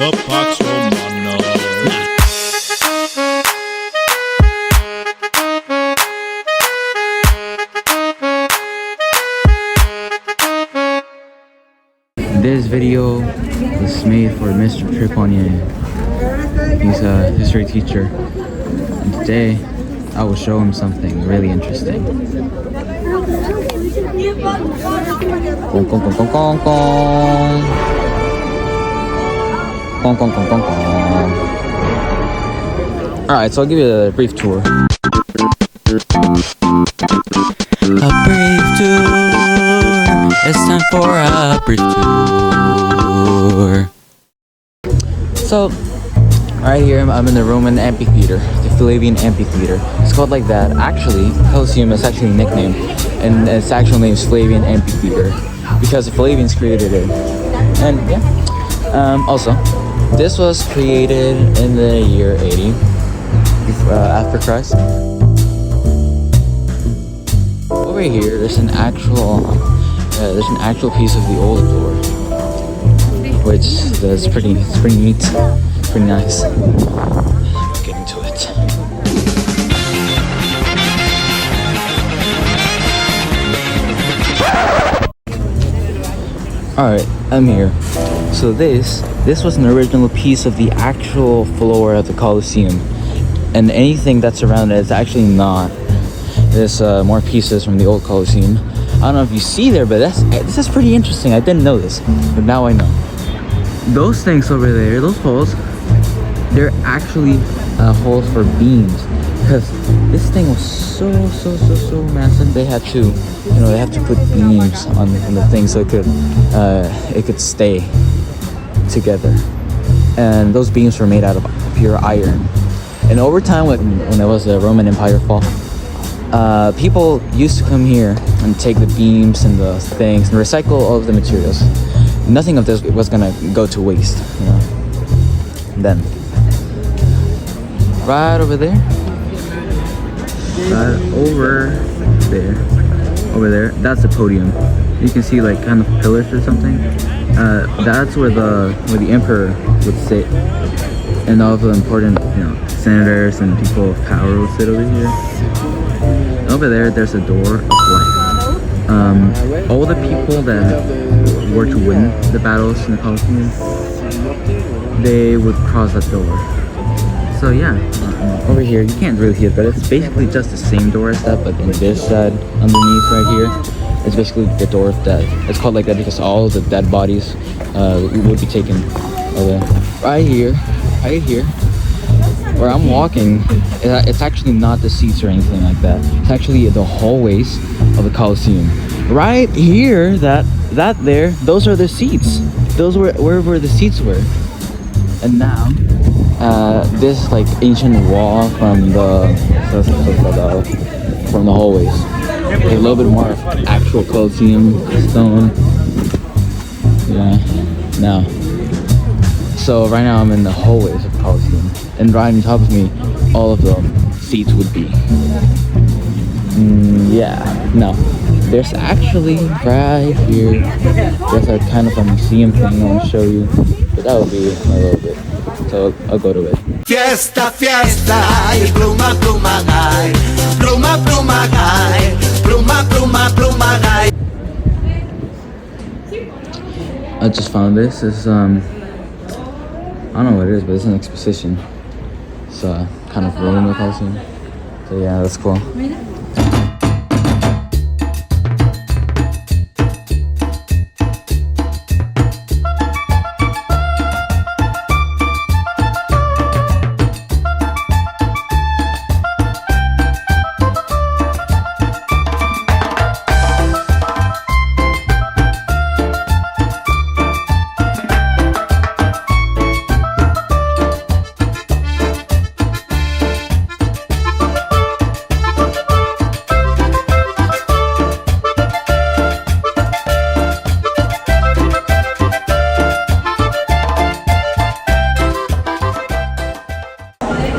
the Pax Romana. This video was made for Mr. Triponier. He's a history teacher. And today, I will show him something really interesting. Gong, gong, gong, gong, gong, gong. Gong, gong, gong, gong, gong. Alright, so I'll give you a brief tour. A brief tour. It's time for a brief tour. So, right here, I'm in the Roman amphitheater, the Flavian amphitheater. It's called like that. Actually, Colosseum is actually a nickname, and its actual name is Flavian Amphitheater because the Flavians created it. And yeah, also, this was created in the year 80 after Christ. Over here, there's an actual piece of the old door, which is pretty neat, pretty nice. Let's get into it. Alright, I'm here. So this was an original piece of the actual floor of the Colosseum, and anything that's around it is actually not. There's more pieces from the old Colosseum. I don't know if you see there, but this is pretty interesting. I didn't know this, but now I know. Those things over there, those holes, they're actually holes for beams, because this thing was so massive. They had to, they have to put beams on the thing so it could stay together. And those beams were made out of pure iron. And over time, when there was the Roman Empire fall, people used to come here and take the beams and the things and recycle all of the materials. Nothing of this was gonna go to waste, Then, right over there, that's the podium. You can see like kind of pillars or something. That's where the emperor would sit, and all of the important, senators and people of power would sit over here. Over there's a door of life. All the people that were to win the battles in the Colosseum, they would cross that door. So yeah, over here, you can't really see it, but it's basically just the same door as that, but in this side, underneath right here, it's basically the door of death. It's called like that because all the dead bodies would be taken over. Right here, where I'm walking, it's actually not the seats or anything like that. It's actually the hallways of the Colosseum. Right here, those are the seats. Those were where the seats were. And now, this like ancient wall from the hallways. A little bit more actual Colosseum stone. Yeah. Now. So right now I'm in the hallways of the Colosseum, and right on top of me, all of the seats would be. No. There's actually right here, there's a kind of a museum thing I want to show you, but that will be in a little bit. So I'll go to it. Fiesta, pluma, pluma, gai, pluma, pluma, gai, pluma, pluma, pluma, gai. I just found this. It's I don't know what it is, but it's an exposition. It's kind of Roman Colosseum. So yeah, that's cool.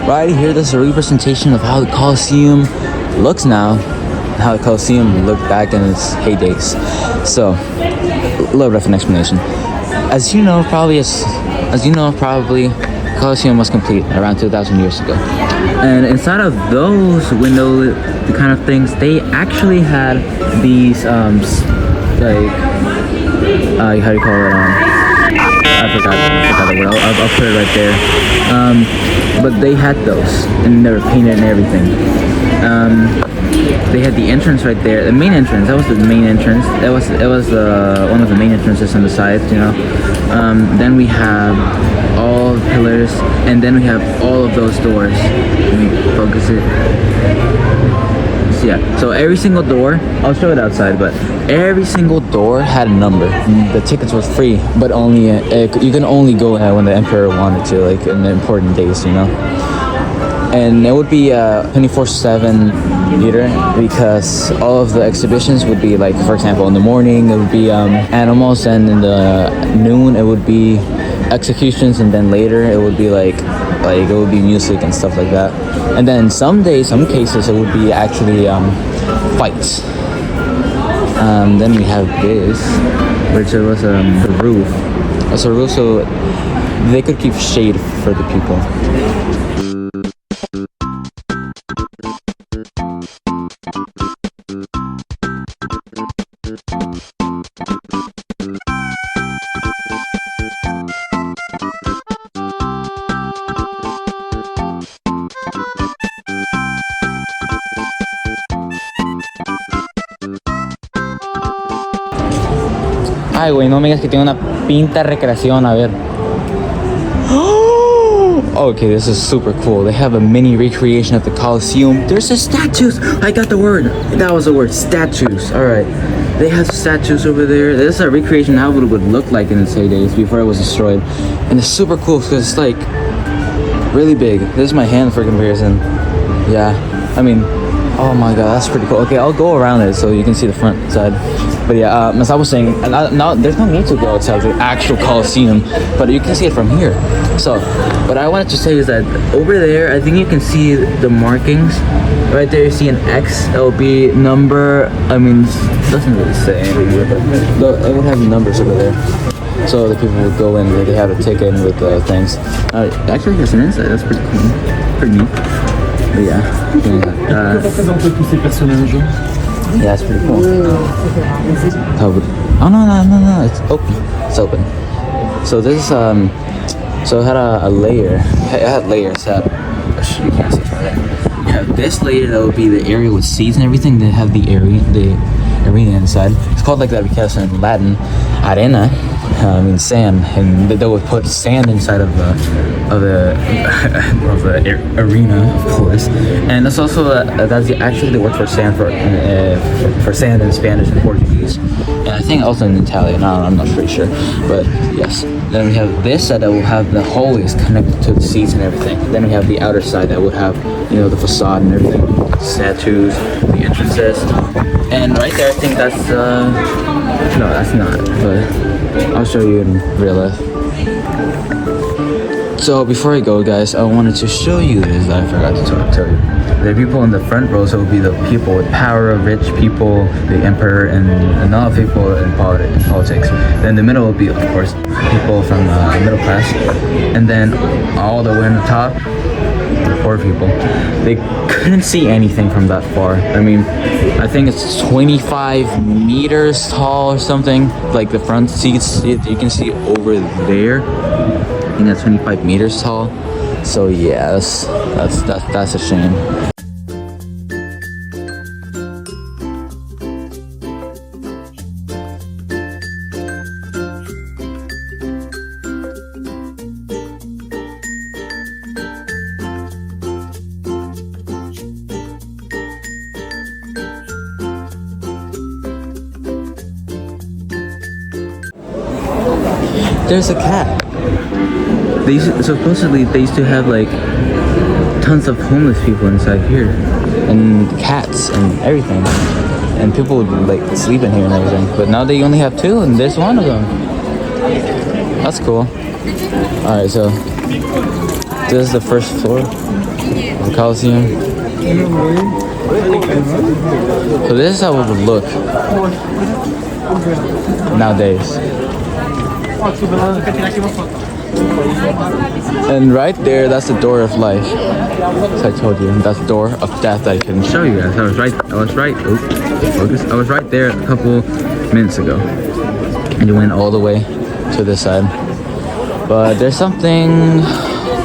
Right here, this is a representation of how the Colosseum looks now, how the Colosseum looked back in its heydays. So, a little bit of an explanation. As you know, probably as as you know, probably Colosseum was complete around 2,000 years ago. And inside of those window kind of things, they actually had these like how do you call it? I forgot the word. I'll put it right there. But they had those, and they were painted and everything. They had the entrance right there, the main entrance. That was the main entrance. It was one of the main entrances on the sides, you know. Then we have all the pillars, and then we have all of those doors. Let me focus it. So yeah, so every single door, I'll show it outside, but every single door had a number. The tickets was free, but only you can only go when the emperor wanted to, like in the important days, you know. And it would be 24/7 theater, because all of the exhibitions would be like, for example, in the morning it would be animals, and in the noon it would be executions, and then later it would be like it would be music and stuff like that. And then some days, some cases, it would be actually fights. Then we have this, which was the roof. It's a roof so they could keep shade for the people. Ay, güey, no me digas que tiene una pinta recreación, a ver. Okay, this is super cool. They have a mini recreation of the Colosseum. There's the statues. I got the word. That was the word, statues. All right. They have statues over there. This is a recreation how it would look like in its heydays before it was destroyed. And it's super cool because it's like really big. This is my hand for comparison. Yeah, I mean, oh my god, that's pretty cool. Okay, I'll go around it so you can see the front side. But yeah, as I was saying, now there's no need to go outside the actual Colosseum, but you can see it from here. So, what I wanted to say is that over there, I think you can see the markings. Right there, you see an X. It'll be number. I mean, it doesn't really say anything, but it would have numbers over there. So the people would go in, they have a ticket with things. Actually, there's an inside. That's pretty cool, pretty neat. But yeah, yeah, it's pretty cool. Oh no, it's open. It's open. So this is so it had a layer. It had layers. You can't see from there. You have this layer that would be the area with seats and everything. They have the arena inside. It's called like that because in Latin, arena means sand, and they would put sand inside of the arena, of course. And it's also that's actually the word for sand for sand in Spanish and Portuguese, and I think also in Italian. I'm not pretty sure, but yes. Then we have this side that will have the hallways connected to the seats and everything. Then we have the outer side that would have, you know, the facade and everything, statues, the entrances, and right there I think that's no, that's not, but I'll show you in real life. So before I go, guys, I wanted to show you this. I forgot to tell you. The people in the front row, so it would be the people with power, rich people, the emperor, and other people in politics. Then the middle would be, of course, people from the middle class, and then all the way in the top, the poor people. They couldn't see anything from that far. I mean, I think it's 25 meters tall or something. Like the front seats, you can see over there. I think that's 25 meters tall. So yeah, that's a shame. There's a cat. Supposedly they used to have like tons of homeless people inside here, and cats and everything, and people would like sleep in here and everything. But now they only have two, and there's one of them. That's cool. All right, so this is the first floor of the Colosseum. So this is how it would look nowadays. And right there, that's the door of life. So I told you, that's the door of death. I couldn't show you guys. I was right. Oops, focus. I was right there a couple minutes ago. And you went all the way to this side. But there's something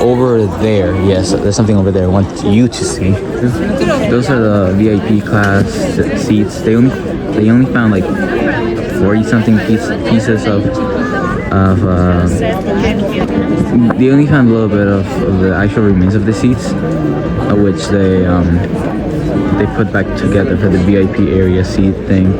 over there. Yes, there's something over there I want you to see. Those are the VIP class seats. They only found like 40 something pieces of they only found a little bit of the actual remains of the seats, which they put back together for the VIP area seat thing.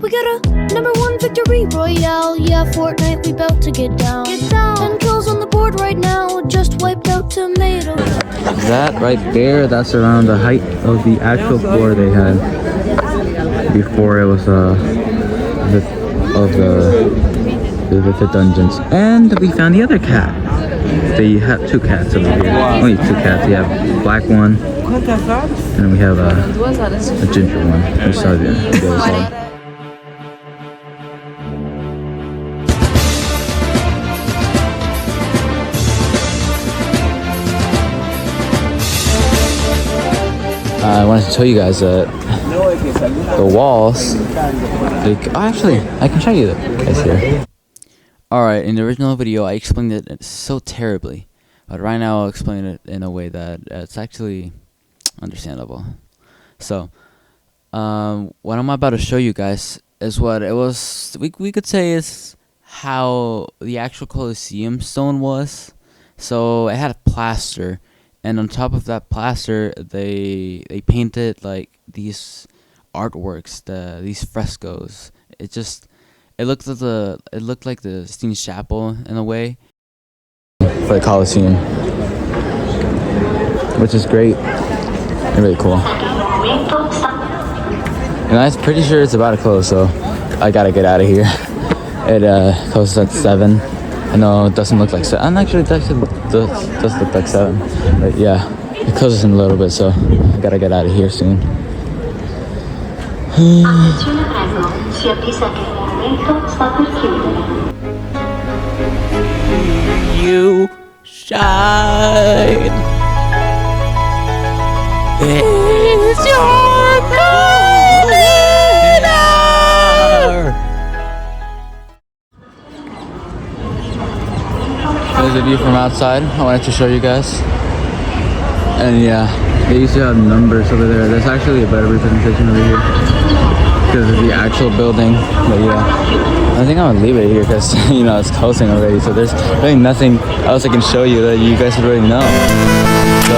We got a #1 victory royale. Yeah, Fortnite, we bout to get down. 10 kills on the board right now. Just wiped out tomato. That right there, that's around the height of the actual floor they had before it was the dungeons. And we found the other cat. They have 2 cats over here. Only 2 cats. You have a black one, and then we have a ginger one. We saw the other side. I wanted to tell you guys that the walls, actually, I can show you guys here. Alright, in the original video, I explained it so terribly, but right now I'll explain it in a way that it's actually understandable. So, what I'm about to show you guys is what it was, we could say is how the actual Colosseum stone was. So, it had a plaster. And on top of that plaster, they painted like these artworks, these frescoes. It looked like the Sistine Chapel in a way for the Colosseum, which is great and really cool. And I'm pretty sure it's about to close, so I gotta get out of here. It closes at 7. I know it doesn't look like 7. And actually, it actually does look like 7. But yeah, it closes in a little bit, so I gotta get out of here soon. You shine. It's your golden hour. There's a view from outside I wanted to show you guys. And yeah, they used to have numbers over there. There's actually a better representation over here because of the actual building. But yeah, I think I'm gonna leave it here because you know it's closing already. So there's really nothing else I can show you that you guys would already know. So